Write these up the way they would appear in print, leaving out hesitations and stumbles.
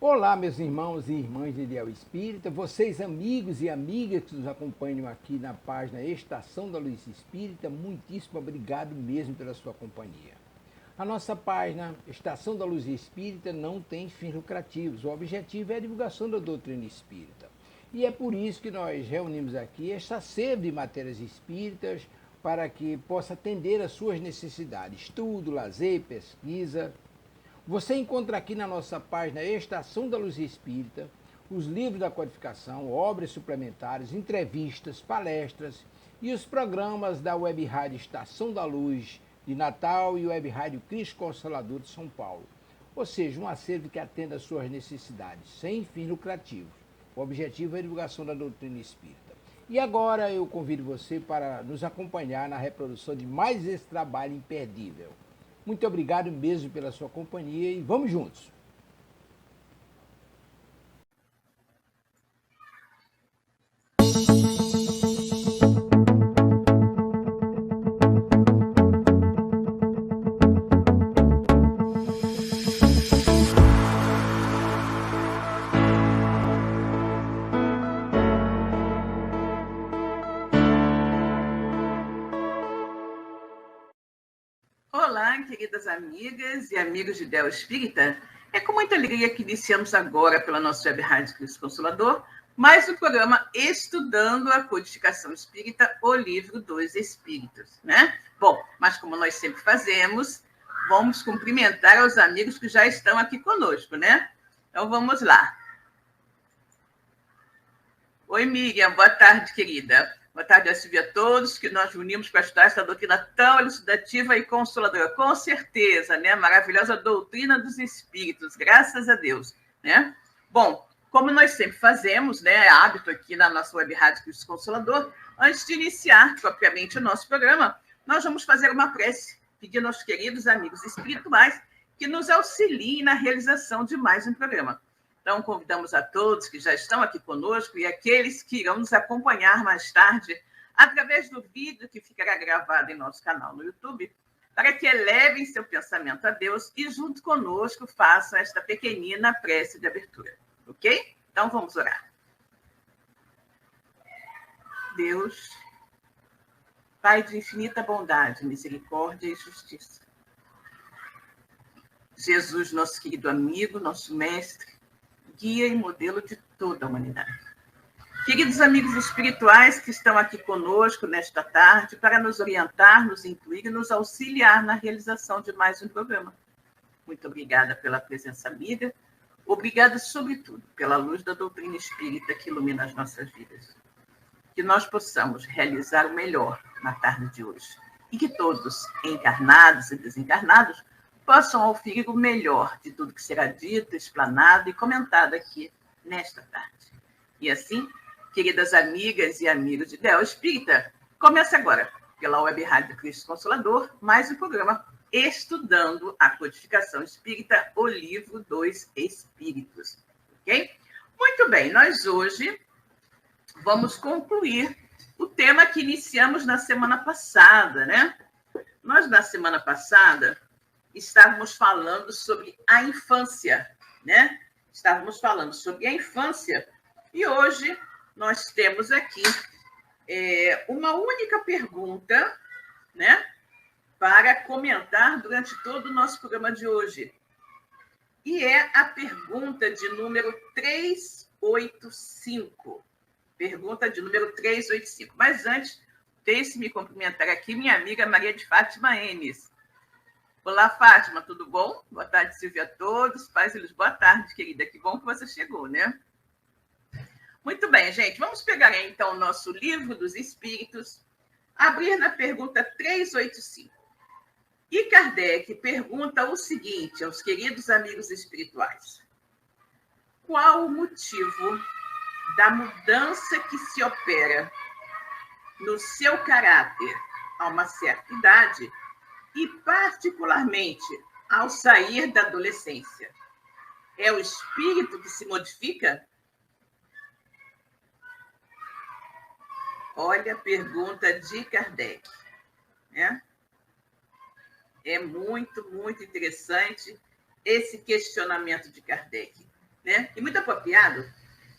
Olá, meus irmãos e irmãs de Ideal Espírita, vocês amigos e amigas que nos acompanham aqui na página Estação da Luz Espírita, muitíssimo obrigado mesmo pela sua companhia. A nossa página Estação da Luz Espírita não tem fins lucrativos, o objetivo é a divulgação da doutrina espírita. E é por isso que nós reunimos aqui esta sede de matérias espíritas para que possa atender às suas necessidades, estudo, lazer, pesquisa. Você encontra aqui na nossa página Estação da Luz Espírita os livros da codificação, obras suplementares, entrevistas, palestras e os programas da Web Rádio Estação da Luz de Natal e Web Rádio Cristo Consolador de São Paulo. Ou seja, um acervo que atenda às suas necessidades, sem fins lucrativos. O objetivo é a divulgação da doutrina espírita. E agora eu convido você para nos acompanhar na reprodução de mais esse trabalho imperdível. Muito obrigado mesmo pela sua companhia e vamos juntos! Olá, queridas amigas e amigos de Ideal Espírita. É com muita alegria que iniciamos agora pela nossa Web Rádio Cristo Consolador mais um programa Estudando a Codificação Espírita, o livro dos Espíritos, né? Bom, mas como nós sempre fazemos, vamos cumprimentar os amigos que já estão aqui conosco, né? Então vamos lá. Oi, Miriam, boa tarde, querida. Boa tarde a Silvia a todos, que nós unimos para estudar essa doutrina tão elucidativa e consoladora. Com certeza, né? Maravilhosa doutrina dos espíritos, graças a Deus, né? Bom, como nós sempre fazemos, né? É hábito aqui na nossa Web Rádio Cristo Consolador, antes de iniciar propriamente o nosso programa, nós vamos fazer uma prece, pedindo aos queridos amigos espirituais que nos auxiliem na realização de mais um programa. Então, convidamos a todos que já estão aqui conosco e aqueles que irão nos acompanhar mais tarde, através do vídeo que ficará gravado em nosso canal no YouTube, para que elevem seu pensamento a Deus e, junto conosco, façam esta pequenina prece de abertura. Ok? Então, vamos orar. Deus, Pai de infinita bondade, misericórdia e justiça. Jesus, nosso querido amigo, nosso mestre, guia e modelo de toda a humanidade. Queridos amigos espirituais que estão aqui conosco nesta tarde para nos orientar, nos incluir e nos auxiliar na realização de mais um programa. Muito obrigada pela presença amiga. Obrigada, sobretudo, pela luz da doutrina espírita que ilumina as nossas vidas. Que nós possamos realizar o melhor na tarde de hoje. E que todos, encarnados e desencarnados, possam ouvir o melhor de tudo que será dito, explanado e comentado aqui nesta tarde. E assim, queridas amigas e amigos de Ideal Espírita, começa agora, pela Web Rádio Cristo Consolador, mais um programa Estudando a Codificação Espírita, o livro dos Espíritos. Ok? Muito bem, nós hoje vamos concluir o tema que iniciamos na semana passada, né? Nós, na semana passada, estávamos falando sobre a infância, né? Estávamos falando sobre a infância e hoje nós temos aqui uma única pergunta, né? Para comentar durante todo o nosso programa de hoje. E é a pergunta de número 385. Pergunta de número 385. Mas antes, deixe-me cumprimentar aqui minha amiga Maria de Fátima Enes. Olá, Fátima, tudo bom? Boa tarde, Silvia, a todos. Paz e luz, boa tarde, querida. Que bom que você chegou, né? Muito bem, gente. Vamos pegar, então, o nosso livro dos Espíritos, abrir na pergunta 385. E Kardec pergunta o seguinte aos queridos amigos espirituais. Qual o motivo da mudança que se opera no seu caráter a uma certa idade e, particularmente, ao sair da adolescência? É o espírito que se modifica? Olha a pergunta de Kardec, né? É muito, muito interessante esse questionamento de Kardec. né? E muito apropriado,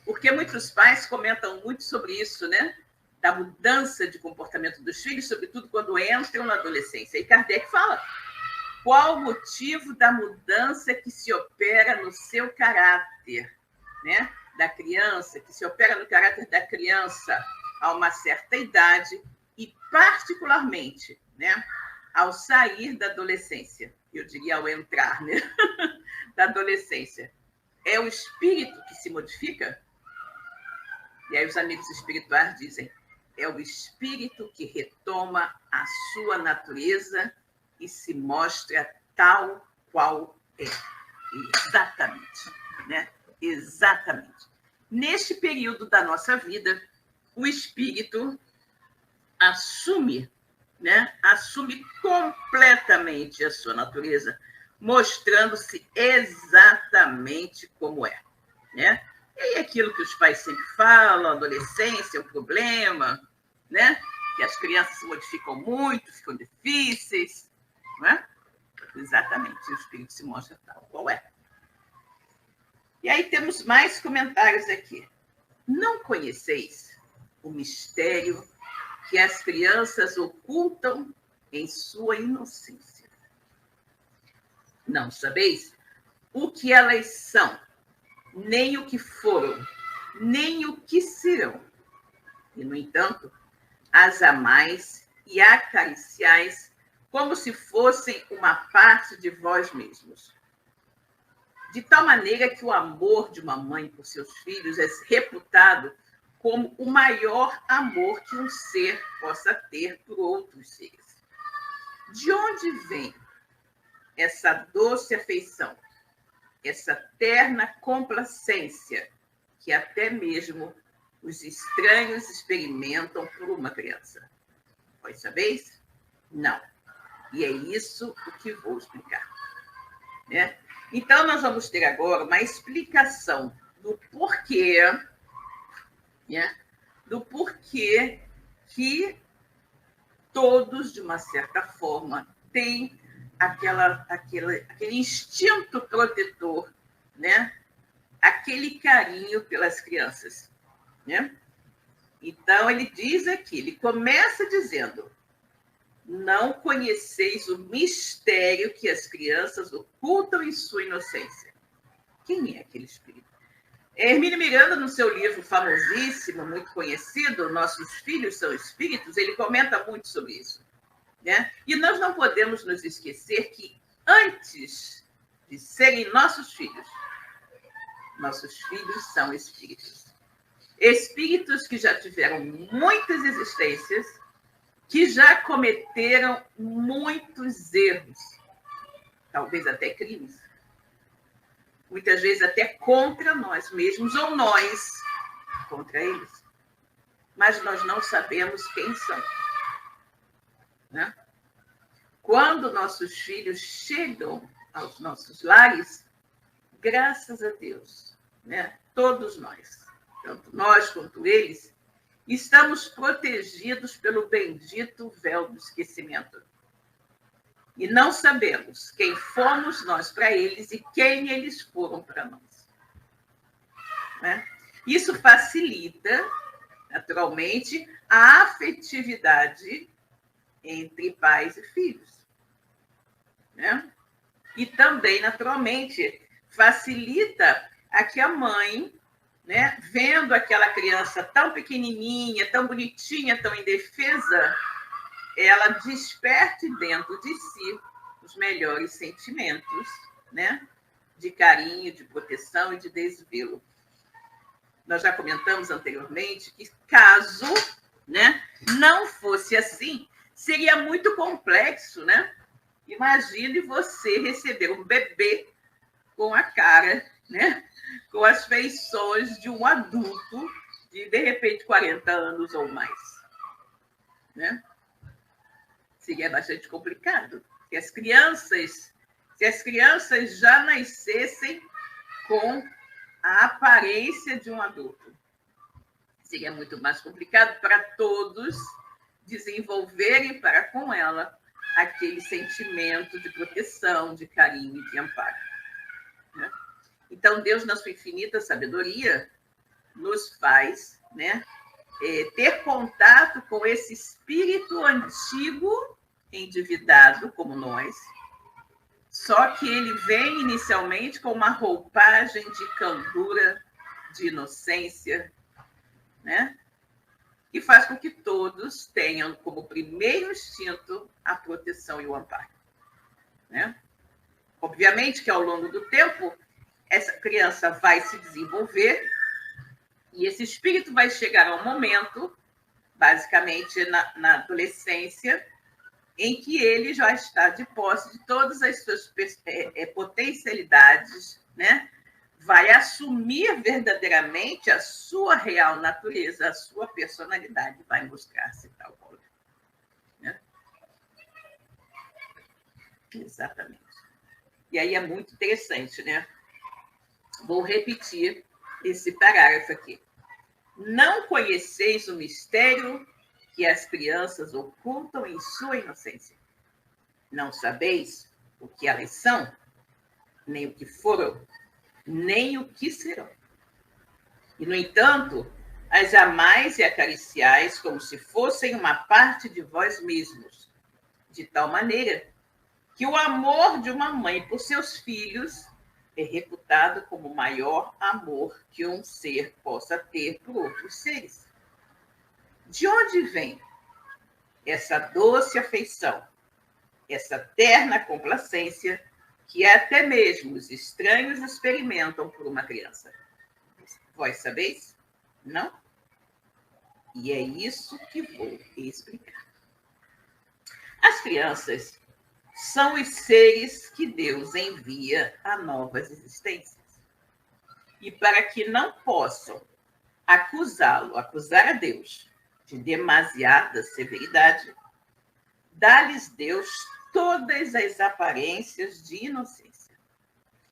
porque muitos pais comentam muito sobre isso, né? Da mudança de comportamento dos filhos, sobretudo quando entram na adolescência. E Kardec fala: qual o motivo da mudança que se opera no seu caráter, né? Da criança, que se opera no caráter da criança a uma certa idade e, particularmente, né? Ao sair da adolescência, eu diria ao entrar, né? Da adolescência. É o espírito que se modifica? E aí os amigos espirituais dizem: é o espírito que retoma a sua natureza e se mostra tal qual é. Exatamente, né? Exatamente. Neste período da nossa vida, o espírito assume, né? Assume completamente a sua natureza, mostrando-se exatamente como é, né? E aí aquilo que os pais sempre falam, a adolescência é o problema, né? Que as crianças se modificam muito, ficam difíceis, né? Exatamente, o espírito se mostra tal qual é. E aí temos mais comentários aqui. Não conheceis o mistério que as crianças ocultam em sua inocência? Não sabeis o que elas são, nem o que foram, nem o que serão. E, no entanto, as amais e acariciais como se fossem uma parte de vós mesmos. De tal maneira que o amor de uma mãe por seus filhos é reputado como o maior amor que um ser possa ter por outros seres. De onde vem essa doce afeição, essa terna complacência que até mesmo os estranhos experimentam por uma criança? Vós sabeis? Não. E é isso o que vou explicar, né? Então, nós vamos ter agora uma explicação do porquê, né? Do porquê que todos, de uma certa forma, têm aquele instinto protetor, né? Aquele carinho pelas crianças, né? Então, ele diz aqui, ele começa dizendo: não conheceis o mistério que as crianças ocultam em sua inocência. Quem é aquele espírito? Hermínio Miranda, no seu livro famosíssimo, muito conhecido, Nossos Filhos São Espíritos, ele comenta muito sobre isso, né? E nós não podemos nos esquecer que, antes de serem nossos filhos são espíritos. Espíritos que já tiveram muitas existências, que já cometeram muitos erros, talvez até crimes, muitas vezes até contra nós mesmos, ou nós contra eles. Mas nós não sabemos quem são, né? Quando nossos filhos chegam aos nossos lares, graças a Deus, né? Todos nós, tanto nós quanto eles, estamos protegidos pelo bendito véu do esquecimento. E não sabemos quem fomos nós para eles e quem eles foram para nós, né? Isso facilita, naturalmente, a afetividade entre pais e filhos, né? E também, naturalmente, facilita a que a mãe, né, vendo aquela criança tão pequenininha, tão bonitinha, tão indefesa, ela desperte dentro de si os melhores sentimentos, né, de carinho, de proteção e de desvelo. Nós já comentamos anteriormente que, caso, né, não fosse assim, seria muito complexo, né? Imagine você receber um bebê com a cara, né, com as feições de um adulto de repente, 40 anos ou mais, né? Seria bastante complicado. Se as crianças já nascessem com a aparência de um adulto, seria muito mais complicado para todos desenvolverem para com ela aquele sentimento de proteção, de carinho e de amparo, né? Então, Deus, na sua infinita sabedoria, nos faz, né, ter contato com esse espírito antigo, endividado, como nós, só que ele vem inicialmente com uma roupagem de candura, de inocência, né, que faz com que todos tenham como primeiro instinto a proteção e o amparo, né? Obviamente que ao longo do tempo, essa criança vai se desenvolver e esse espírito vai chegar ao momento, basicamente na adolescência, em que ele já está de posse de todas as suas potencialidades, né? Vai assumir verdadeiramente a sua real natureza, a sua personalidade, vai mostrar-se tal qual. Né? Exatamente. E aí é muito interessante, né? Vou repetir esse parágrafo aqui. Não conheceis o mistério que as crianças ocultam em sua inocência. Não sabeis o que elas são, nem o que foram, nem o que serão. E, no entanto, as amais e acariciais como se fossem uma parte de vós mesmos, de tal maneira que o amor de uma mãe por seus filhos é reputado como o maior amor que um ser possa ter por outros seres. De onde vem essa doce afeição, essa terna complacência que até mesmo os estranhos experimentam por uma criança? Vós sabeis? Não? E é isso que vou explicar. As crianças são os seres que Deus envia a novas existências. E para que não possam acusar a Deus de demasiada severidade, dá-lhes Deus todas as aparências de inocência.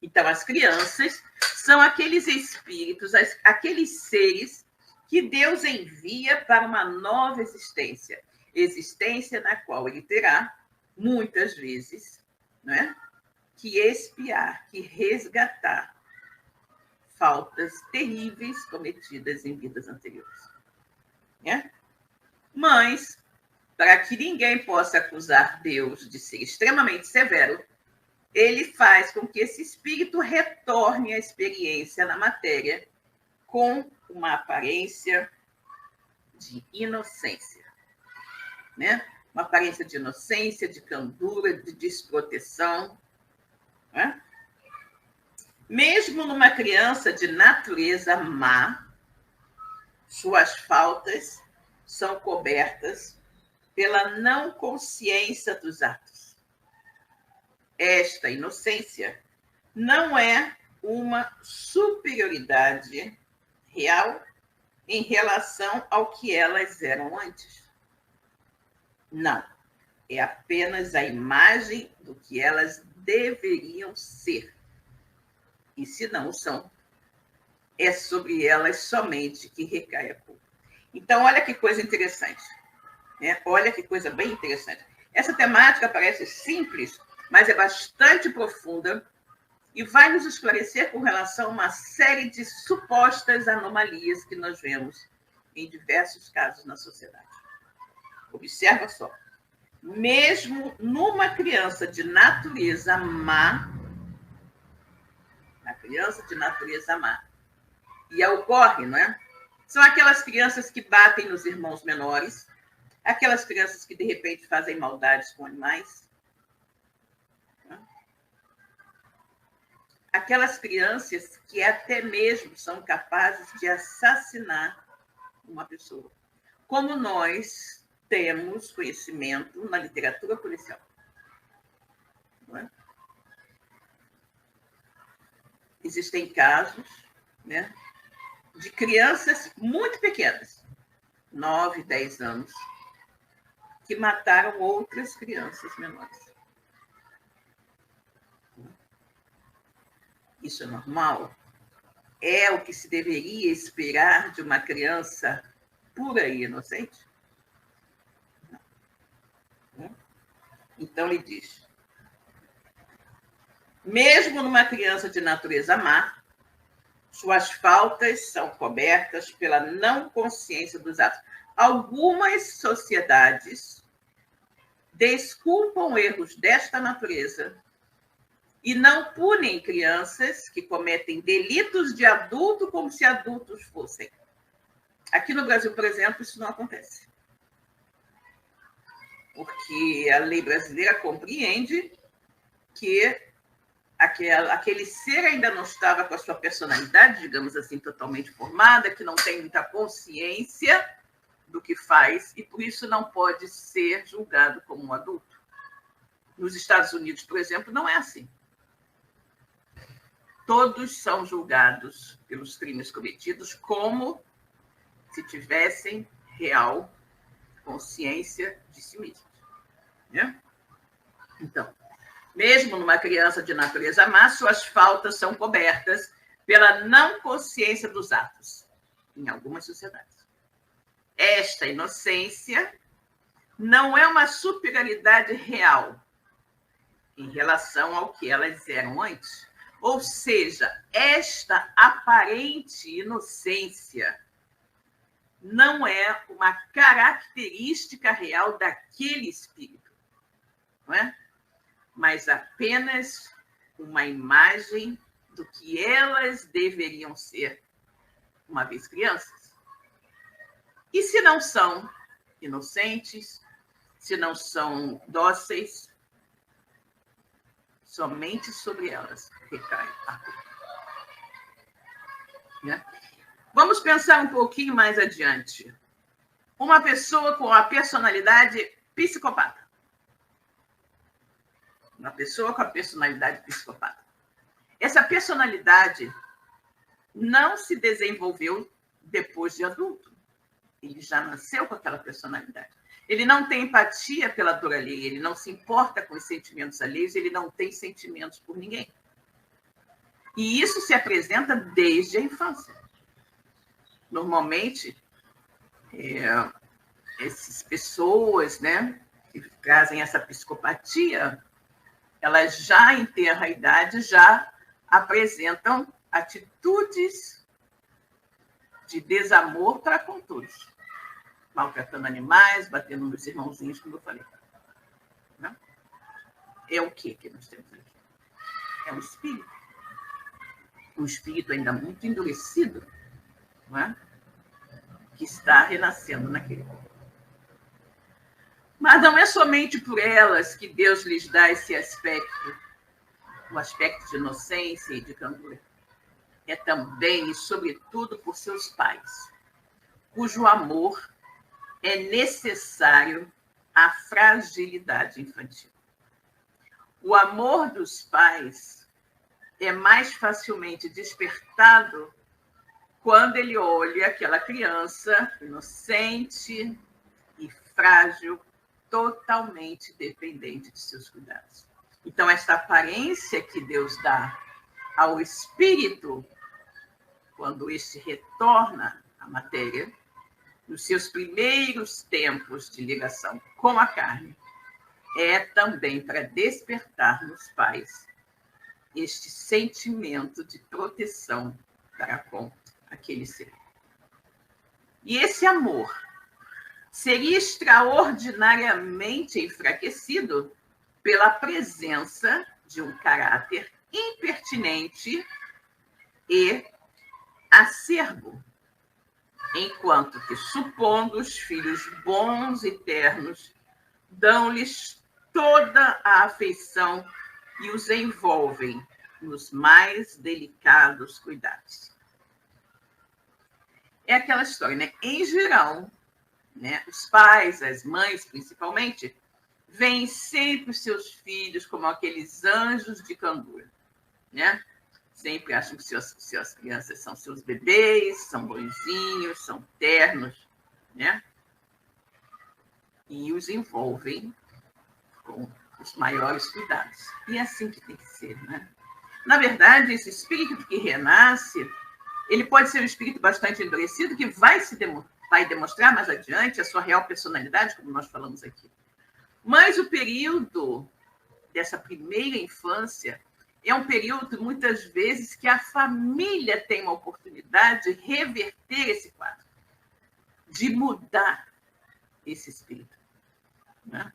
Então, as crianças são aqueles espíritos, aqueles seres que Deus envia para uma nova existência, existência na qual ele terá, muitas vezes, né, que expiar, que resgatar faltas terríveis cometidas em vidas anteriores. Né? Mas, para que ninguém possa acusar Deus de ser extremamente severo, ele faz com que esse espírito retorne à experiência na matéria com uma aparência de inocência, né? Uma aparência de inocência, de candura, de desproteção. Né? Mesmo numa criança de natureza má, suas faltas são cobertas pela não consciência dos atos. Esta inocência não é uma superioridade real em relação ao que elas eram antes. Não. É apenas a imagem do que elas deveriam ser. E se não são, é sobre elas somente que recai a culpa. Então, olha que coisa interessante. Né? Olha que coisa bem interessante. Essa temática parece simples, mas é bastante profunda e vai nos esclarecer com relação a uma série de supostas anomalias que nós vemos em diversos casos na sociedade. Observa só. Mesmo numa criança de natureza má, e ocorre, não é? São aquelas crianças que batem nos irmãos menores, aquelas crianças que, de repente, fazem maldades com animais, aquelas crianças que até mesmo são capazes de assassinar uma pessoa, como nós temos conhecimento na literatura policial. Não é? Existem casos, né, de crianças muito pequenas, 9, 10 anos, que mataram outras crianças menores. Isso é normal? É o que se deveria esperar de uma criança pura e inocente? Então, ele diz, mesmo numa criança de natureza má, Suas faltas são cobertas pela não consciência dos atos. Algumas sociedades desculpam erros desta natureza e não punem crianças que cometem delitos de adulto como se adultos fossem. Aqui no Brasil, por exemplo, isso não acontece. Porque a lei brasileira compreende que aquele ser ainda não estava com a sua personalidade, digamos assim, totalmente formada, que não tem muita consciência do que faz e, por isso, não pode ser julgado como um adulto. Nos Estados Unidos, por exemplo, não é assim. Todos são julgados pelos crimes cometidos como se tivessem real consciência de si mesmos. Né? Então, mesmo numa criança de natureza má, suas faltas são cobertas pela não consciência dos atos, em algumas sociedades. Esta inocência não é uma superioridade real em relação ao que elas eram antes. Ou seja, esta aparente inocência não é uma característica real daquele espírito, não é? Mas apenas uma imagem do que elas deveriam ser uma vez crianças. E se não são inocentes, se não são dóceis, somente sobre elas recai a culpa. Né? Vamos pensar um pouquinho mais adiante. Uma pessoa com a personalidade psicopata. Uma pessoa com a personalidade psicopata. Essa personalidade não se desenvolveu depois de adulto. Ele já nasceu com aquela personalidade. Ele não tem empatia pela dor alheia, ele não se importa com os sentimentos alheios, ele não tem sentimentos por ninguém. E isso se apresenta desde a infância. Normalmente, essas pessoas, né, que trazem essa psicopatia, elas já em tenra idade já apresentam atitudes de desamor para com todos. Maltratando animais, batendo nos irmãozinhos, como eu falei. Não? É o que nós temos aqui? É um espírito. Um espírito ainda muito endurecido, não é? Que está renascendo naquele corpo. Mas não é somente por elas que Deus lhes dá esse aspecto, o aspecto de inocência e de candura. É também e, sobretudo, por seus pais, cujo amor é necessário à fragilidade infantil. O amor dos pais é mais facilmente despertado quando ele olha aquela criança inocente e frágil, totalmente dependente de seus cuidados. Então, esta aparência que Deus dá ao espírito, quando este retorna à matéria, nos seus primeiros tempos de ligação com a carne, é também para despertar nos pais este sentimento de proteção para com aquele ser. E esse amor seria extraordinariamente enfraquecido pela presença de um caráter impertinente e acerbo, enquanto que, supondo os filhos bons e ternos, dão-lhes toda a afeição e os envolvem nos mais delicados cuidados. É aquela história, né? Em geral, né, os pais, as mães, principalmente, veem sempre os seus filhos como aqueles anjos de candura, né? Sempre acham que suas crianças são seus bebês, são bonzinhos, são ternos, né? E os envolvem com os maiores cuidados. E é assim que tem que ser, né? Na verdade, esse espírito que renasce, ele pode ser um espírito bastante endurecido, que vai demonstrar mais adiante a sua real personalidade, como nós falamos aqui. Mas o período dessa primeira infância é um período, muitas vezes, que a família tem uma oportunidade de reverter esse quadro, de mudar esse espírito. Né?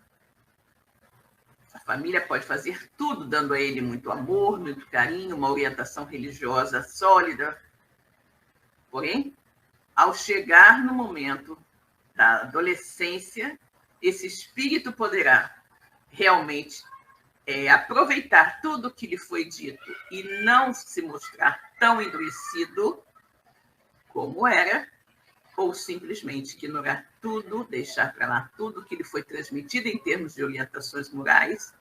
A família pode fazer tudo, dando a ele muito amor, muito carinho, uma orientação religiosa sólida. Porém, ao chegar no momento da adolescência, esse espírito poderá realmente aproveitar tudo o que lhe foi dito e não se mostrar tão endurecido como era, ou simplesmente ignorar tudo, deixar para lá tudo que lhe foi transmitido em termos de orientações morais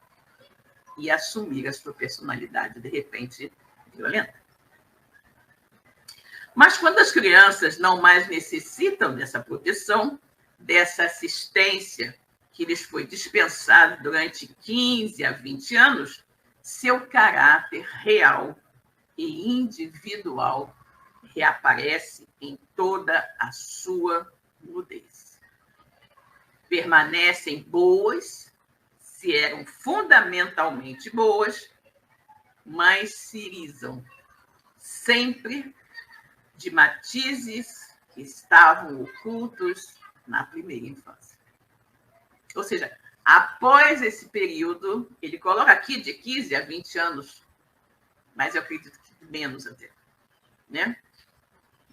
e assumir a sua personalidade, de repente, violenta. Mas quando as crianças não mais necessitam dessa proteção, dessa assistência que lhes foi dispensada durante 15 a 20 anos, seu caráter real e individual reaparece em toda a sua nudez. Permanecem boas, se eram fundamentalmente boas, mas se irisam sempre de matizes que estavam ocultos na primeira infância. Ou seja, após esse período, ele coloca aqui de 15 a 20 anos, mas eu acredito que menos até, né?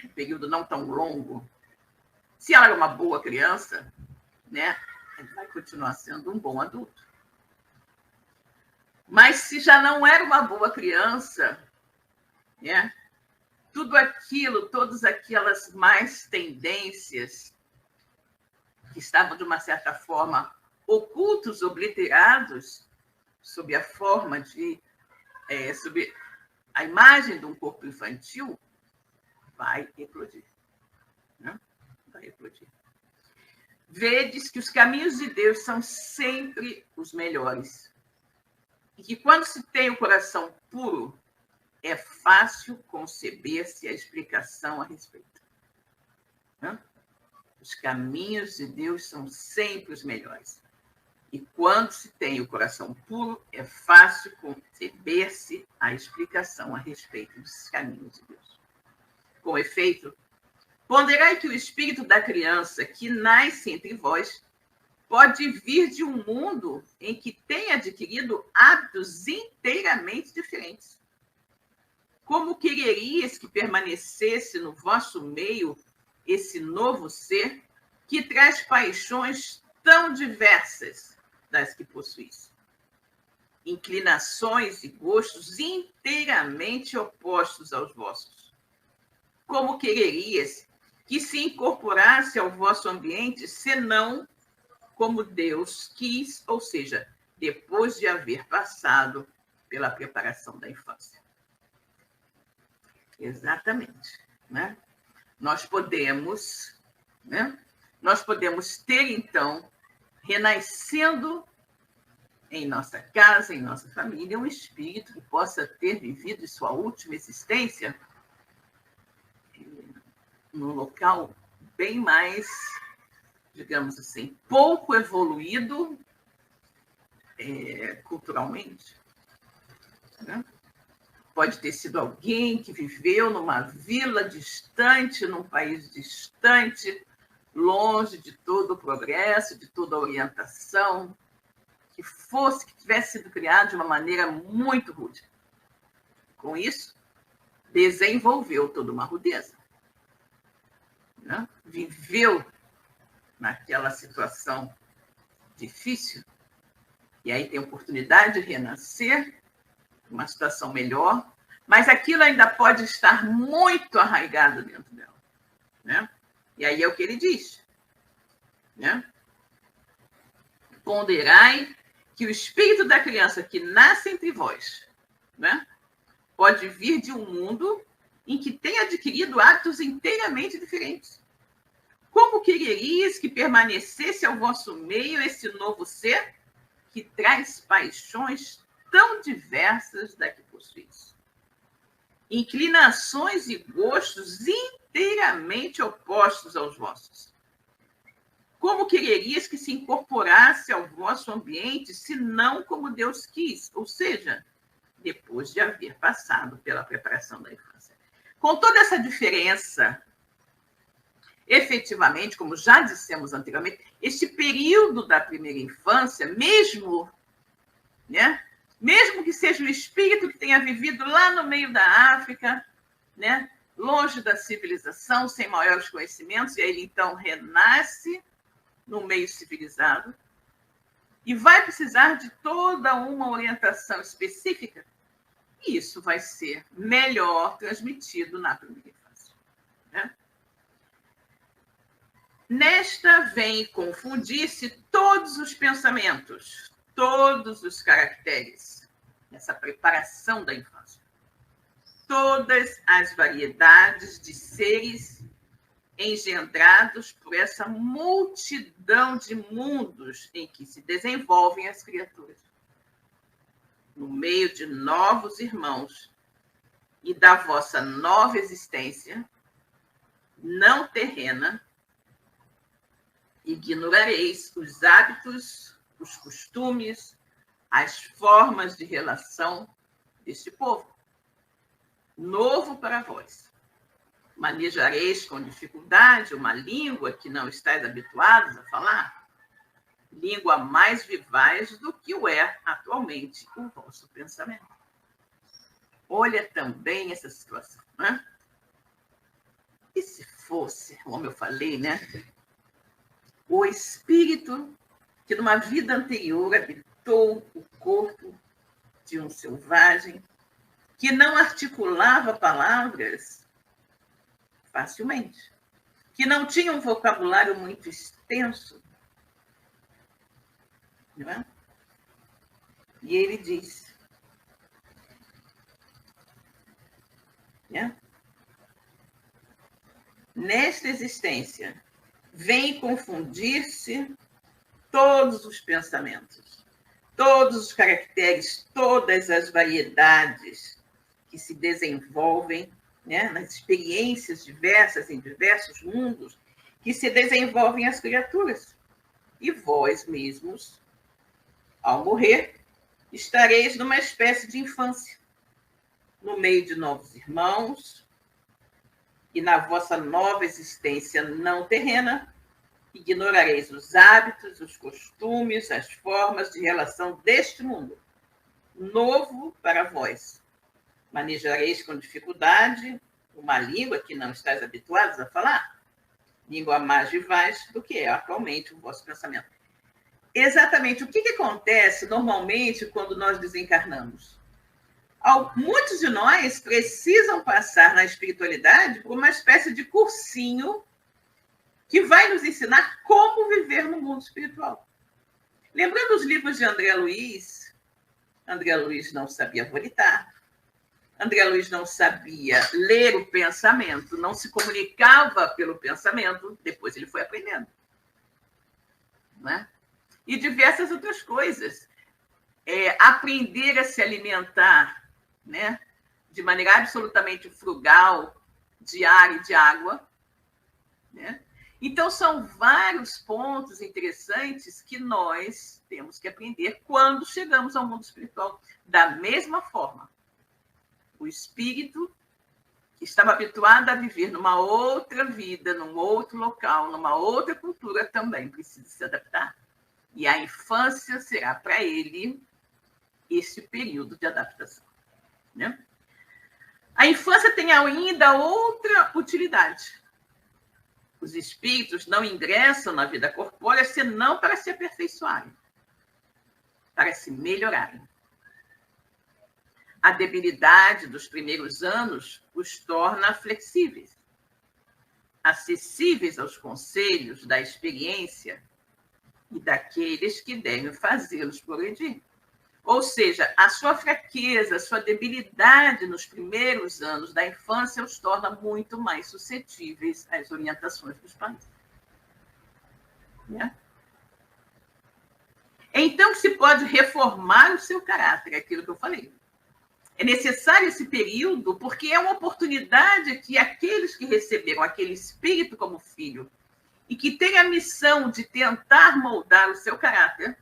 Um período não tão longo. Se ela é uma boa criança, né, ela vai continuar sendo um bom adulto. Mas se já não era uma boa criança, né, tudo aquilo, todas aquelas más tendências que estavam, de uma certa forma, ocultos, obliterados, sob a forma de... sob a imagem de um corpo infantil, vai eclodir. Né? Vai eclodir. Vedes que os caminhos de Deus são sempre os melhores. E que quando se tem o coração puro, é fácil conceber-se a explicação a respeito. Né? Os caminhos de Deus são sempre os melhores. E quando se tem o coração puro, é fácil conceber-se a explicação a respeito dos caminhos de Deus. Com efeito, ponderai que o espírito da criança que nasce entre vós pode vir de um mundo em que tem adquirido hábitos inteiramente diferentes. Como quererias que permanecesse no vosso meio esse novo ser que traz paixões tão diversas das que possuís? Inclinações e gostos inteiramente opostos aos vossos. Como quererias que se incorporasse ao vosso ambiente, senão como Deus quis, ou seja, depois de haver passado pela preparação da infância? Exatamente, né? Nós podemos ter, então, renascendo em nossa casa, em nossa família, um espírito que possa ter vivido sua última existência num local bem mais, digamos assim, pouco evoluído culturalmente. Né? Pode ter sido alguém que viveu numa vila distante, num país distante, longe de todo o progresso, de toda a orientação, que tivesse sido criado de uma maneira muito rude. Com isso, desenvolveu toda uma rudeza. Né? Viveu naquela situação difícil, e aí tem oportunidade de renascer, uma situação melhor, mas aquilo ainda pode estar muito arraigado dentro dela. Né? E aí é o que ele diz. Né? Ponderai que o espírito da criança que nasce entre vós, né, pode vir de um mundo em que tem adquirido hábitos inteiramente diferentes. Como quererias que permanecesse ao vosso meio esse novo ser que traz paixões tão diversas da que possuís? Inclinações e gostos inteiramente opostos aos vossos. Como quererias que se incorporasse ao vosso ambiente, se não como Deus quis? Ou seja, depois de haver passado pela preparação da infância. Com toda essa diferença, efetivamente, como já dissemos anteriormente, este período da primeira infância, mesmo que seja o espírito que tenha vivido lá no meio da África, né, longe da civilização, sem maiores conhecimentos, e aí ele então renasce no meio civilizado, e vai precisar de toda uma orientação específica, e isso vai ser melhor transmitido na primeira infância. Né? Nesta vem confundir-se todos os pensamentos, todos os caracteres, nessa preparação da infância. Todas as variedades de seres engendrados por essa multidão de mundos em que se desenvolvem as criaturas. No meio de novos irmãos e da vossa nova existência, não terrena, ignorareis os hábitos, os costumes, as formas de relação deste povo. Novo para vós. Manejareis com dificuldade uma língua que não estáis habituados a falar, língua mais vivaz do que o é atualmente o vosso pensamento. Olha também essa situação, né? E se fosse, como eu falei, né? O espírito que numa vida anterior habitou o corpo de um selvagem que não articulava palavras facilmente, que não tinha um vocabulário muito extenso, não é? E ele diz, né? Nesta existência, vem confundir-se todos os pensamentos, todos os caracteres, todas as variedades que se desenvolvem, né, nas experiências diversas, em diversos mundos, que se desenvolvem as criaturas. E vós mesmos, ao morrer, estareis numa espécie de infância, no meio de novos irmãos, e na vossa nova existência não terrena, ignorareis os hábitos, os costumes, as formas de relação deste mundo, novo para vós. Manejareis com dificuldade uma língua que não estáis habituados a falar, língua mais vivaz do que é atualmente o vosso pensamento. Exatamente o que acontece normalmente quando nós desencarnamos? Muitos de nós precisam passar na espiritualidade por uma espécie de cursinho que vai nos ensinar como viver no mundo espiritual. Lembrando os livros de André Luiz não sabia volitar, André Luiz não sabia ler o pensamento, não se comunicava pelo pensamento, depois ele foi aprendendo. Não é? E diversas outras coisas. Aprender a se alimentar, né, de maneira absolutamente frugal, de ar e de água. Né? Então, são vários pontos interessantes que nós temos que aprender quando chegamos ao mundo espiritual. Da mesma forma, o espírito que estava habituado a viver numa outra vida, num outro local, numa outra cultura, também precisa se adaptar. E a infância será para ele esse período de adaptação. Né? A infância tem ainda outra utilidade. Os espíritos não ingressam na vida corpórea senão para se aperfeiçoarem, para se melhorarem. A debilidade dos primeiros anos os torna flexíveis, acessíveis aos conselhos da experiência e daqueles que devem fazê-los progredir. Ou seja, a sua fraqueza, a sua debilidade nos primeiros anos da infância os torna muito mais suscetíveis às orientações dos pais. Né? Então, se pode reformar o seu caráter, é aquilo que eu falei. É necessário esse período porque é uma oportunidade que aqueles que receberam aquele espírito como filho e que têm a missão de tentar moldar o seu caráter,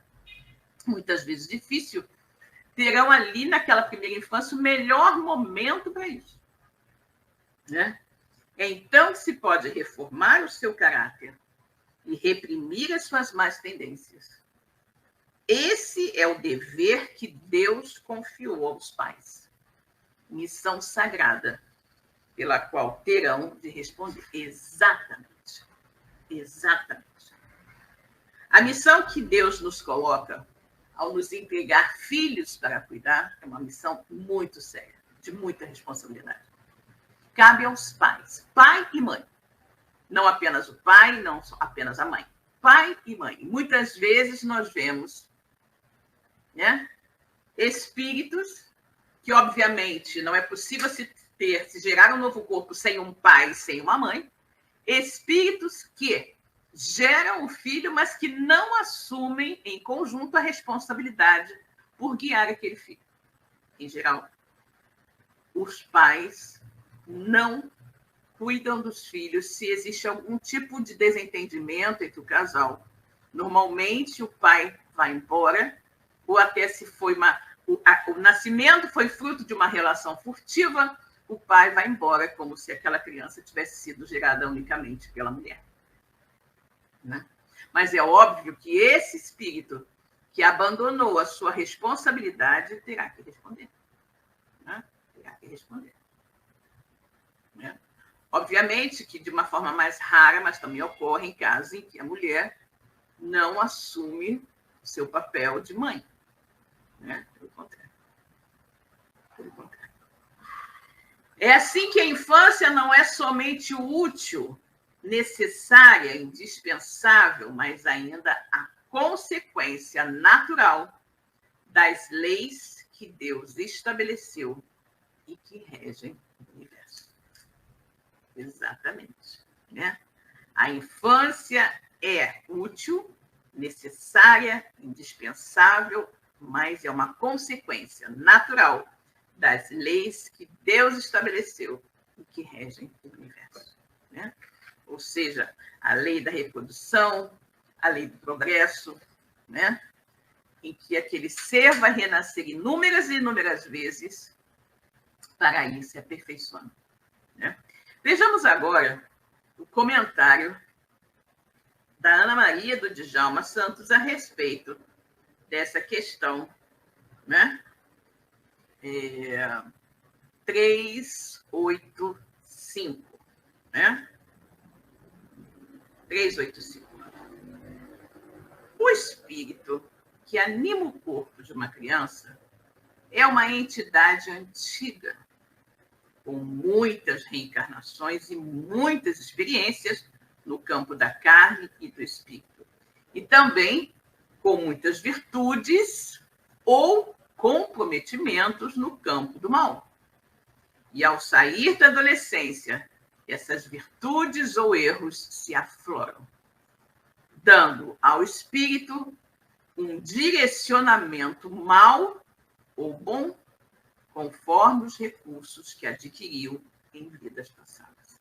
muitas vezes difícil, terão ali, naquela primeira infância, o melhor momento para isso. Né? É então que se pode reformar o seu caráter e reprimir as suas más tendências. Esse é o dever que Deus confiou aos pais. Missão sagrada, pela qual terão de responder. Exatamente. Exatamente. A missão que Deus nos coloca ao nos entregar filhos para cuidar é uma missão muito séria, de muita responsabilidade. Cabe aos pais, pai e mãe. Não apenas o pai, não apenas a mãe. Pai e mãe. Muitas vezes nós vemos, né, espíritos que, obviamente, não é possível se gerar um novo corpo sem um pai e sem uma mãe. Espíritos que geram o filho, mas que não assumem em conjunto a responsabilidade por guiar aquele filho. Em geral, os pais não cuidam dos filhos se existe algum tipo de desentendimento entre o casal. Normalmente, o pai vai embora, ou até se foi o nascimento foi fruto de uma relação furtiva, o pai vai embora, como se aquela criança tivesse sido gerada unicamente pela mulher. Né? Mas é óbvio que esse espírito que abandonou a sua responsabilidade terá que responder. Né? Terá que responder. Né? Obviamente que de uma forma mais rara, mas também ocorre em casos em que a mulher não assume o seu papel de mãe. Né? Pelo contrário. Pelo contrário. É assim que a infância não é somente útil, necessária, indispensável, mas ainda a consequência natural das leis que Deus estabeleceu e que regem o universo. Exatamente. Né? A infância é útil, necessária, indispensável, mas é uma consequência natural das leis que Deus estabeleceu e que regem o universo. Né? Ou seja, a lei da reprodução, a lei do progresso, né? Em que aquele ser vai renascer inúmeras e inúmeras vezes para ir se aperfeiçoando. Né? Vejamos agora o comentário da Ana Maria do Djalma Santos a respeito dessa questão, né? 385, né? 385. O espírito que anima o corpo de uma criança é uma entidade antiga, com muitas reencarnações e muitas experiências no campo da carne e do espírito. E também com muitas virtudes ou comprometimentos no campo do mal. E ao sair da adolescência, essas virtudes ou erros se afloram, dando ao espírito um direcionamento mal ou bom, conforme os recursos que adquiriu em vidas passadas.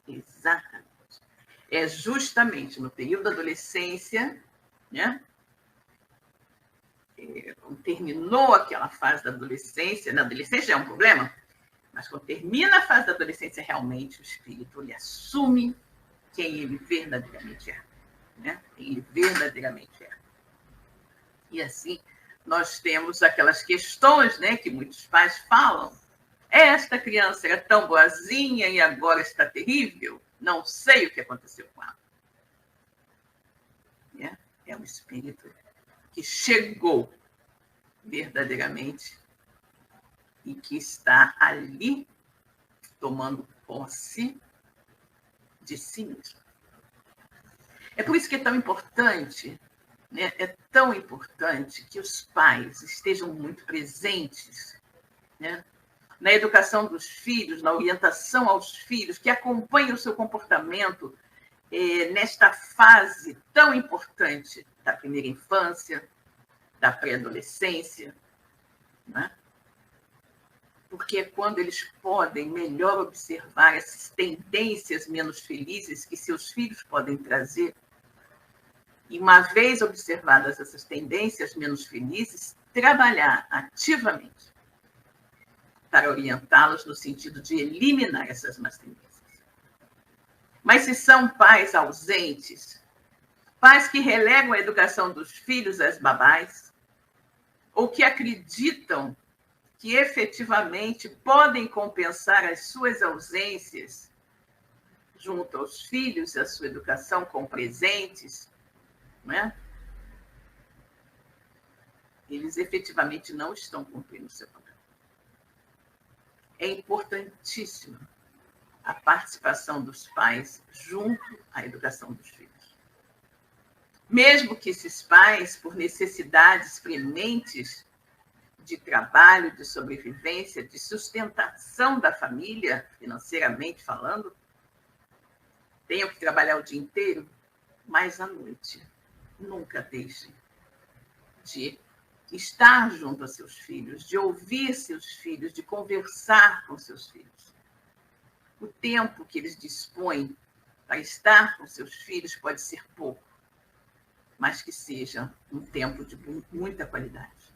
Exatamente. É justamente no período da adolescência, né? Terminou aquela fase da adolescência, na adolescência é um problema, mas quando termina a fase da adolescência, realmente o espírito ele assume quem ele verdadeiramente é. Né? Quem ele verdadeiramente é. E assim, nós temos aquelas questões, né, que muitos pais falam. Esta criança era tão boazinha e agora está terrível. Não sei o que aconteceu com ela. É um espírito que chegou verdadeiramente e que está ali tomando posse de si mesmo. É por isso que é tão importante, né? É tão importante que os pais estejam muito presentes, né? Na educação dos filhos, na orientação aos filhos, que acompanhem o seu comportamento nesta fase tão importante da primeira infância, da pré-adolescência, né? Porque é quando eles podem melhor observar essas tendências menos felizes que seus filhos podem trazer. E uma vez observadas essas tendências menos felizes, trabalhar ativamente para orientá-los no sentido de eliminar essas más tendências. Mas se são pais ausentes, pais que relegam a educação dos filhos às babás, ou que acreditam que efetivamente podem compensar as suas ausências junto aos filhos, a sua educação com presentes, né? Eles efetivamente não estão cumprindo o seu papel. É importantíssima a participação dos pais junto à educação dos filhos. Mesmo que esses pais, por necessidades prementes de trabalho, de sobrevivência, de sustentação da família, financeiramente falando, tenham que trabalhar o dia inteiro, mas à noite nunca deixem de estar junto a seus filhos, de ouvir seus filhos, de conversar com seus filhos. O tempo que eles dispõem para estar com seus filhos pode ser pouco, mas que seja um tempo de muita qualidade.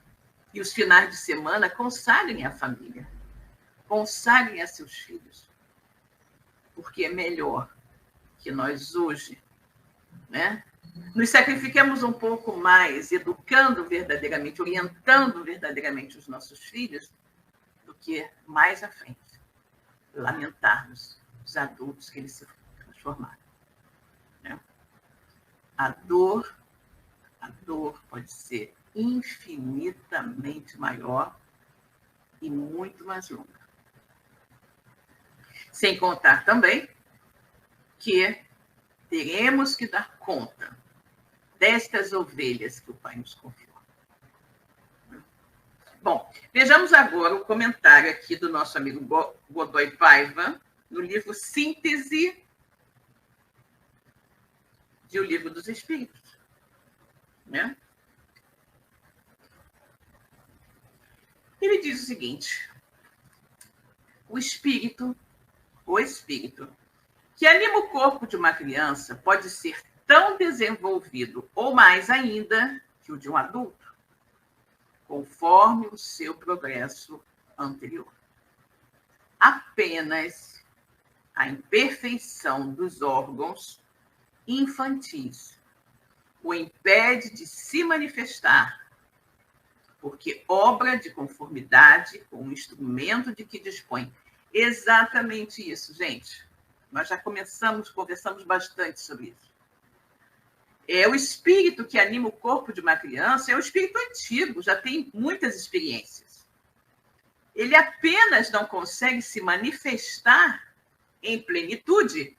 E os finais de semana consagrem a família, consagrem a seus filhos, porque é melhor que nós hoje, né, nos sacrifiquemos um pouco mais, educando verdadeiramente, orientando verdadeiramente os nossos filhos, do que mais à frente lamentarmos os adultos que eles se transformaram. Né? A dor pode ser infinitamente maior e muito mais longa. Sem contar também que teremos que dar conta destas ovelhas que o Pai nos confiou. Bom, vejamos agora o comentário aqui do nosso amigo Godoy Paiva, no livro Síntese de O Livro dos Espíritos. Né? Ele diz o seguinte: o espírito que anima o corpo de uma criança pode ser tão desenvolvido ou mais ainda que o de um adulto, conforme o seu progresso anterior. Apenas a imperfeição dos órgãos infantis o impede de se manifestar, porque obra de conformidade com o instrumento de que dispõe. Exatamente isso, gente. Nós já conversamos bastante sobre isso. É o espírito que anima o corpo de uma criança, é o espírito antigo, já tem muitas experiências. Ele apenas não consegue se manifestar em plenitude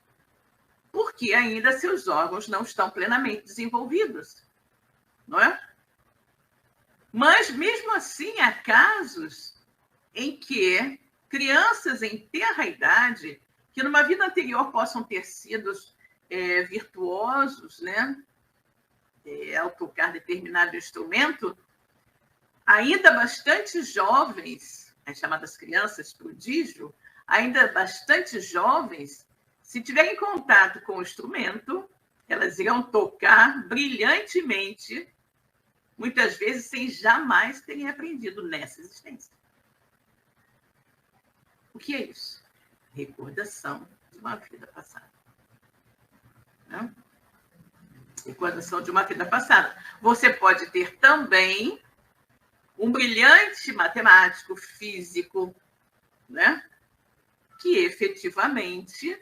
porque ainda seus órgãos não estão plenamente desenvolvidos, não é? Mas, mesmo assim, há casos em que crianças em tenra idade, que numa vida anterior possam ter sido virtuosos, né? Ao tocar determinado instrumento, ainda bastante jovens, as chamadas crianças prodígio, ainda bastante jovens, se tiverem contato com o instrumento, elas irão tocar brilhantemente, muitas vezes sem jamais terem aprendido nessa existência. O que é isso? Recordação de uma vida passada. Né? Recordação de uma vida passada. Você pode ter também um brilhante matemático, físico, né? Que efetivamente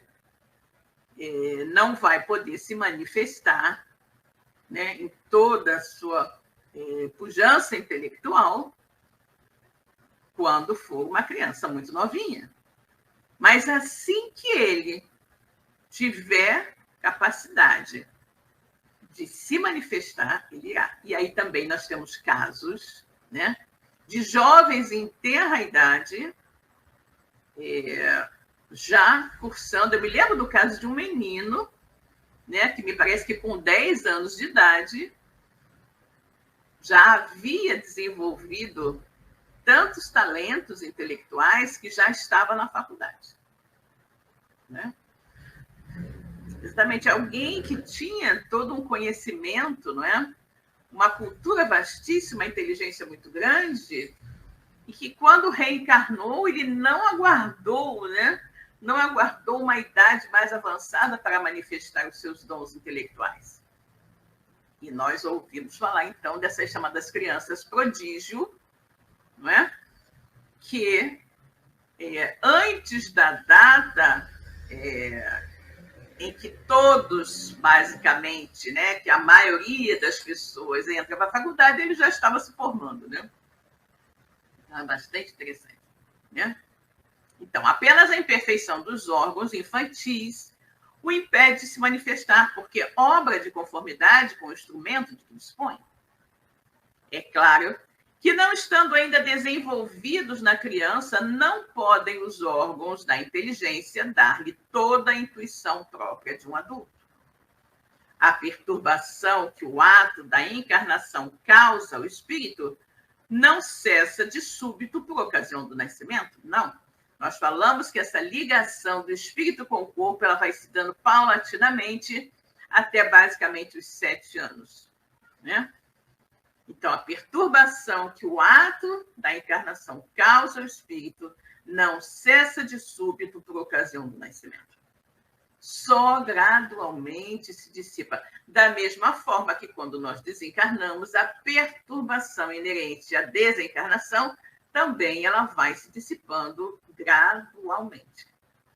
não vai poder se manifestar, né, em toda a sua pujança intelectual quando for uma criança muito novinha. Mas assim que ele tiver capacidade de se manifestar, ele irá. E aí também nós temos casos, né, de jovens em tenra idade já cursando. Eu me lembro do caso de um menino, né, que me parece que com 10 anos de idade já havia desenvolvido tantos talentos intelectuais que já estava na faculdade. Né? Exatamente, alguém que tinha todo um conhecimento, não é? uma cultura vastíssima, inteligência muito grande, e que quando reencarnou, ele não aguardou, né? Não aguardou uma idade mais avançada para manifestar os seus dons intelectuais. E nós ouvimos falar, então, dessas chamadas crianças prodígio, não é? Que antes da data em que todos, basicamente, né, que a maioria das pessoas entra para a faculdade, ele já estava se formando, né? É bastante interessante, né? Então, apenas a imperfeição dos órgãos infantis o impede de se manifestar, porque obra de conformidade com o instrumento de que dispõe. É claro que, não estando ainda desenvolvidos na criança, não podem os órgãos da inteligência dar-lhe toda a intuição própria de um adulto. A perturbação que o ato da encarnação causa ao espírito não cessa de súbito por ocasião do nascimento, não. Nós falamos que essa ligação do espírito com o corpo ela vai se dando paulatinamente até basicamente os 7 anos, né? Então, a perturbação que o ato da encarnação causa ao espírito não cessa de súbito por ocasião do nascimento. Só gradualmente se dissipa. Da mesma forma que, quando nós desencarnamos, a perturbação inerente à desencarnação também ela vai se dissipando gradualmente,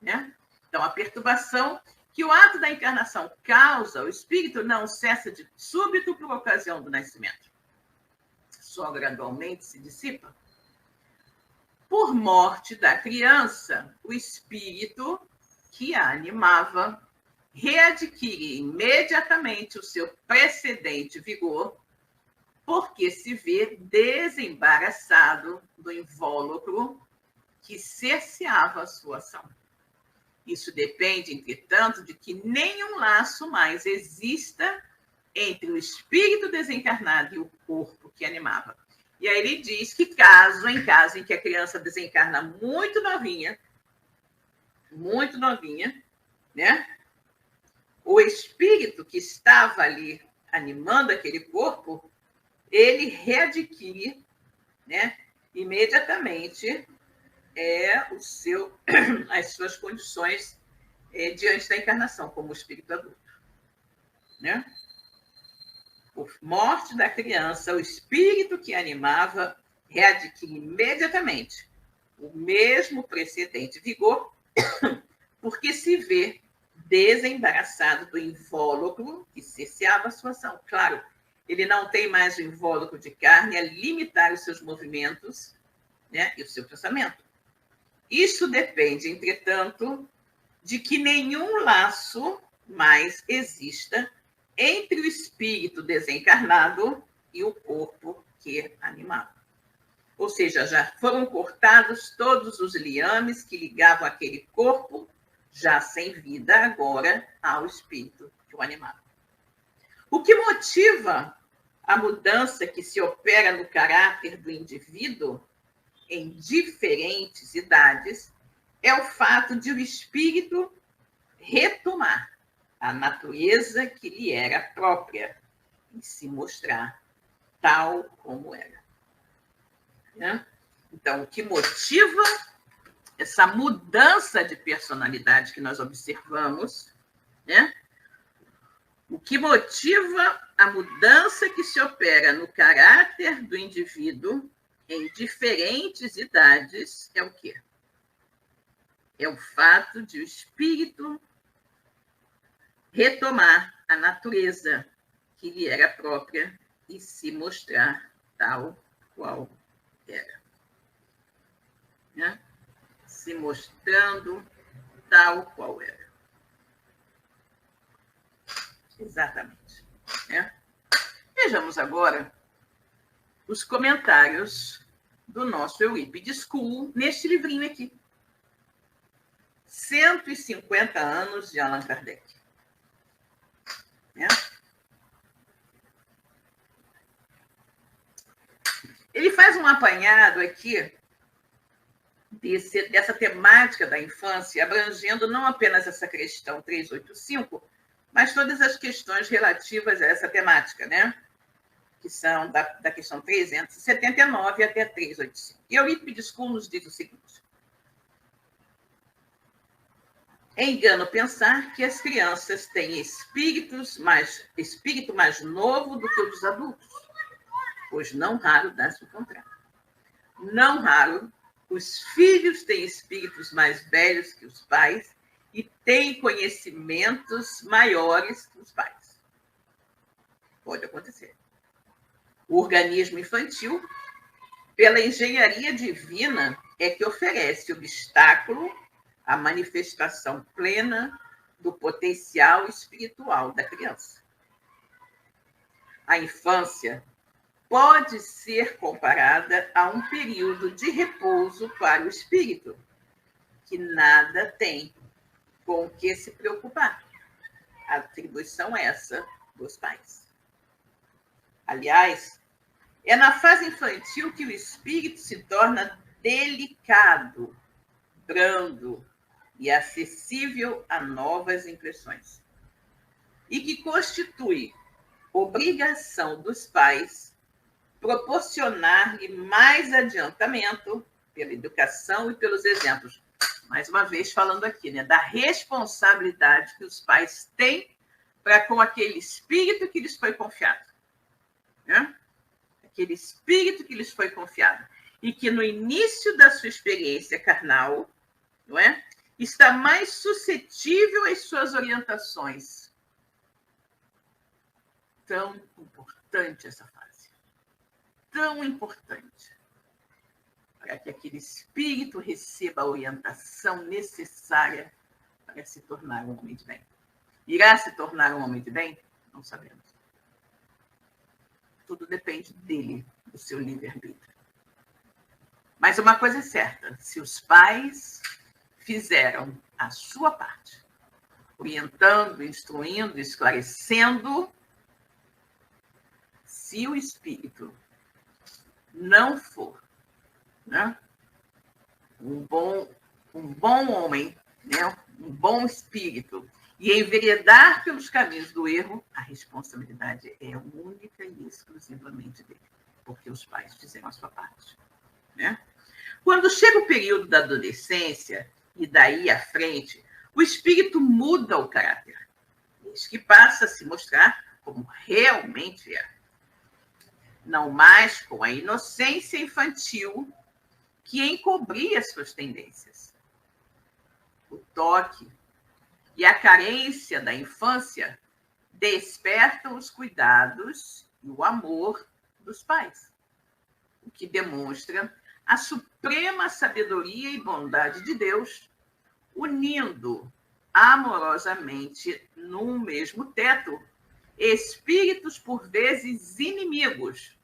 né? Então, a perturbação que o ato da encarnação causa ao espírito não cessa de súbito por ocasião do nascimento. Só gradualmente se dissipa. Por morte da criança, o espírito que a animava readquire imediatamente o seu precedente vigor, porque se vê desembaraçado do invólucro que cerceava a sua ação. Isso depende, entretanto, de que nenhum laço mais exista entre o espírito desencarnado e o corpo que animava. E aí ele diz que em caso em que a criança desencarna muito novinha, né? O espírito que estava ali animando aquele corpo, ele readquire, né, imediatamente as suas condições diante da encarnação, como espírito adulto, né? Por morte da criança, o espírito que animava readquire imediatamente o mesmo precedente vigor, porque se vê desembaraçado do invólucro que cerceava a sua ação. Claro, ele não tem mais o invólucro de carne a limitar os seus movimentos, né, e o seu pensamento. Isso depende, entretanto, de que nenhum laço mais exista entre o espírito desencarnado e o corpo que animava. Ou seja, já foram cortados todos os liames que ligavam aquele corpo, já sem vida agora, ao espírito que o animava. O que motiva a mudança que se opera no caráter do indivíduo em diferentes idades é o fato de o espírito retomar a natureza que lhe era própria e se mostrar tal como era. Né? Então, o que motiva essa mudança de personalidade que nós observamos, né? O que motiva a mudança que se opera no caráter do indivíduo em diferentes idades é o quê? É o fato de o espírito retomar a natureza que lhe era própria e se mostrar tal qual era. Né? Se mostrando tal qual era. Exatamente. Né? Vejamos agora os comentários do nosso Eurípides School neste livrinho aqui. 150 anos de Allan Kardec. Né? Ele faz um apanhado aqui dessa temática da infância, abrangendo não apenas essa questão 385, mas todas as questões relativas a essa temática, né? que são da questão 379 até 385. E Eurípides Kuhn nos diz o seguinte: é engano pensar que as crianças têm espírito mais novo do que o dos adultos, pois não raro dá-se o contrário. Não raro, os filhos têm espíritos mais velhos que os pais e têm conhecimentos maiores que os pais. Pode acontecer. O organismo infantil, pela engenharia divina, é que oferece obstáculo à manifestação plena do potencial espiritual da criança. A infância pode ser comparada a um período de repouso para o espírito, que nada tem com o que se preocupar. A atribuição é essa dos pais. Aliás, é na fase infantil que o espírito se torna delicado, brando e acessível a novas impressões, e que constitui obrigação dos pais proporcionar-lhe mais adiantamento pela educação e pelos exemplos. Mais uma vez falando aqui, né, da responsabilidade que os pais têm para com aquele espírito que lhes foi confiado. Né? Aquele espírito que lhes foi confiado. E que no início da sua experiência carnal, não é? Está mais suscetível às suas orientações. Tão importante essa fase. Tão importante. Para que aquele espírito receba a orientação necessária para se tornar um homem de bem. Irá se tornar um homem de bem? Não sabemos. Tudo depende dele, do seu livre-arbítrio. Mas uma coisa é certa, se os pais fizeram a sua parte, orientando, instruindo, esclarecendo, se o espírito não for, né, um bom homem, né, um bom espírito, e enveredar pelos caminhos do erro, a responsabilidade é única e exclusivamente dele, porque os pais fizeram a sua parte. Né? Quando chega o período da adolescência, e daí à frente, o espírito muda o caráter, desde que passa a se mostrar como realmente é. Não mais com a inocência infantil que encobria suas tendências. O toque e a carência da infância despertam os cuidados e o amor dos pais, o que demonstra a suprema sabedoria e bondade de Deus, unindo amorosamente num mesmo teto espíritos por vezes inimigos,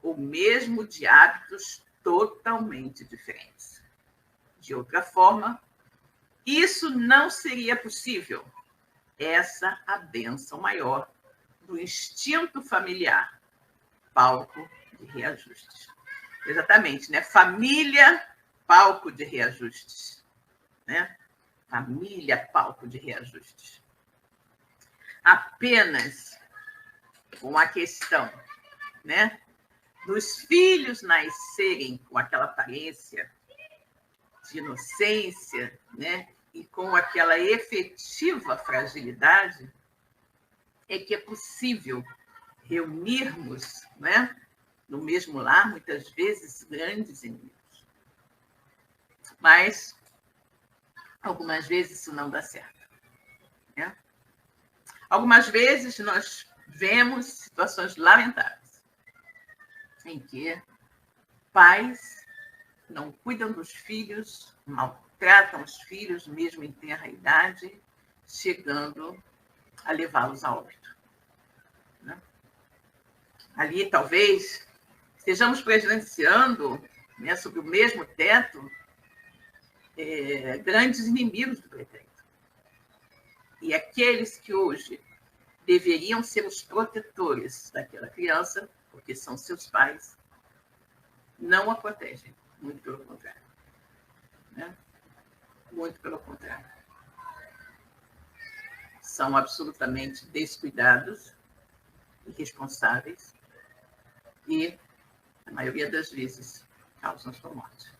ou mesmo de hábitos totalmente diferentes. De outra forma, isso não seria possível. Essa a bênção maior do instinto familiar, palco de reajustes. Exatamente, né? Família, palco de reajustes. Né? Família, palco de reajustes. Apenas com a questão, né, dos filhos nascerem com aquela aparência de inocência, né, e com aquela efetiva fragilidade, é que é possível reunirmos, né, no mesmo lar, muitas vezes, grandes inimigos. Mas, algumas vezes, isso não dá certo. Né? Algumas vezes, nós vemos situações lamentáveis em que pais não cuidam dos filhos, maltratam os filhos, mesmo em tenra idade, chegando a levá-los a óbito. Né? Ali, talvez, estejamos presenciando, né, sob o mesmo teto, grandes inimigos do pretérito. E aqueles que hoje deveriam ser os protetores daquela criança, porque são seus pais, não a protegem, muito pelo contrário. Né? Muito pelo contrário. São absolutamente descuidados, irresponsáveis, e, na maioria das vezes, causam sua morte.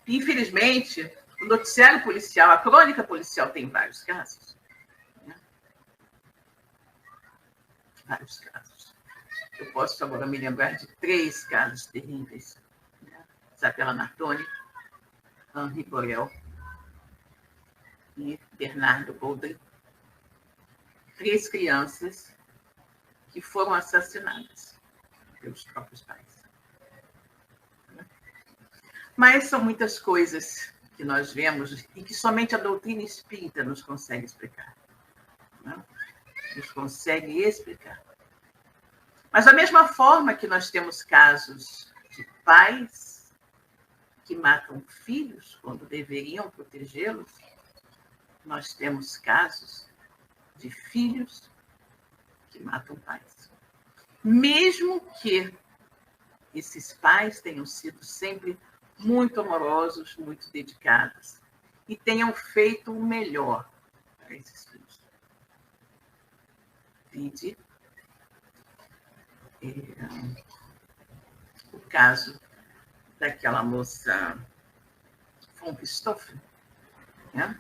Infelizmente, o noticiário policial, a crônica policial tem vários casos. Né? Vários casos. Eu posso agora me lembrar de 3 casos terríveis. Né? Isabela Martoni, Henri Borel e Bernardo Goldring. 3 crianças que foram assassinadas pelos próprios pais. Mas são muitas coisas que nós vemos e que somente a doutrina espírita nos consegue explicar. Né? Nos consegue explicar. Mas da mesma forma que nós temos casos de pais que matam filhos quando deveriam protegê-los, nós temos casos de filhos que matam pais. Mesmo que esses pais tenham sido sempre muito amorosos, muito dedicados e tenham feito o melhor para esses filhos. Vide o caso daquela moça von Richthofen, né?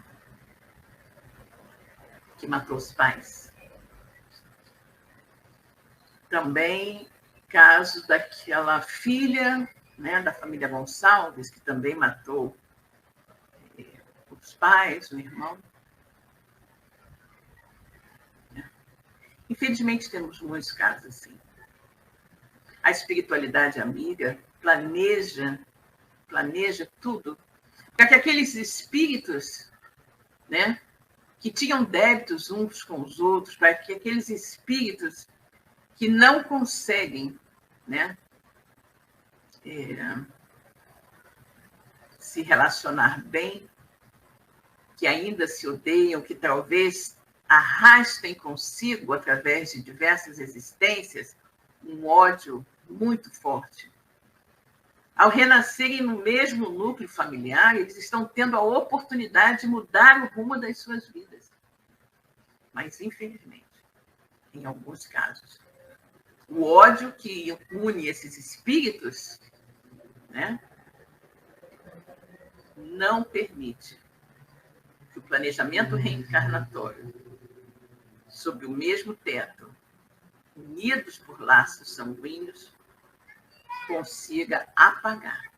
Que matou os pais. Também caso daquela filha, né, da família Gonçalves, que também matou os pais, o irmão. Infelizmente, temos muitos casos assim. A espiritualidade amiga planeja tudo para que aqueles espíritos, né, que tinham débitos uns com os outros, para que aqueles espíritos que não conseguem, né, se relacionar bem, que ainda se odeiam, que talvez arrastem consigo, através de diversas existências, um ódio muito forte. Ao renascerem no mesmo núcleo familiar, eles estão tendo a oportunidade de mudar o rumo das suas vidas. Mas, infelizmente, em alguns casos, o ódio que une esses espíritos, né, não permite que o planejamento reencarnatório, sob o mesmo teto, unidos por laços sanguíneos, consiga apagar,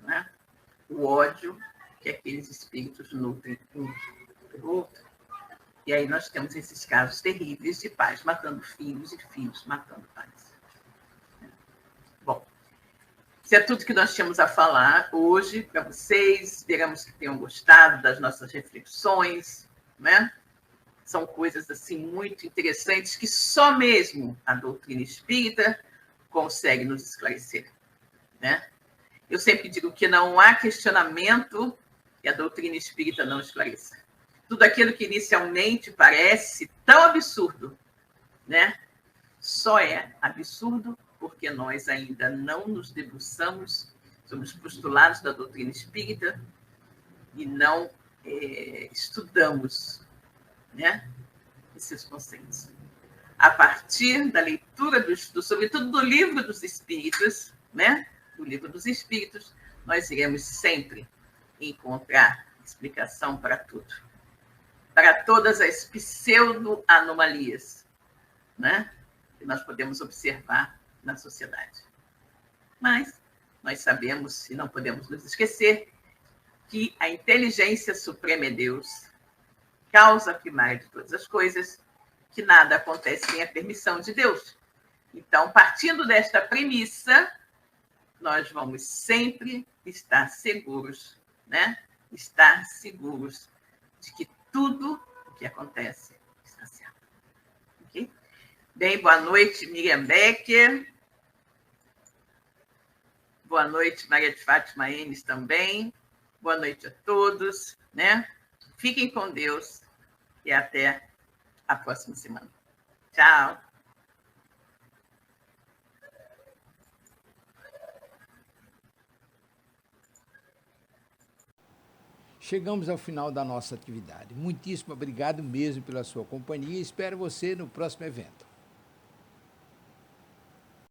né, o ódio que aqueles espíritos nutrem um pelo outro. E aí nós temos esses casos terríveis de pais matando filhos e filhos matando pais. Bom, isso é tudo que nós tínhamos a falar hoje para vocês. Esperamos que tenham gostado das nossas reflexões, né? São coisas assim muito interessantes que só mesmo a doutrina espírita consegue nos esclarecer, né? Eu sempre digo que não há questionamento que a doutrina espírita não esclareça. Tudo aquilo que inicialmente parece tão absurdo, né? Só é absurdo porque nós ainda não nos debruçamos sobre os postulados da doutrina espírita e não estudamos, né, esses conceitos. A partir da leitura, sobretudo do Livro dos Espíritos, né, do Livro dos Espíritos, nós iremos sempre encontrar explicação para tudo. Para todas as pseudo-anomalias, né, que nós podemos observar na sociedade. Mas nós sabemos, e não podemos nos esquecer, que a inteligência suprema é Deus, causa primária de todas as coisas, que nada acontece sem a permissão de Deus. Então, partindo desta premissa, nós vamos sempre estar seguros, né? Estar seguros de que tudo o que acontece está certo. Okay? Bem, boa noite, Miriam Becker. Boa noite, Maria de Fátima Enes também. Boa noite a todos, né? Fiquem com Deus e até a próxima semana. Tchau. Chegamos ao final da nossa atividade. Muitíssimo obrigado mesmo pela sua companhia e espero você no próximo evento.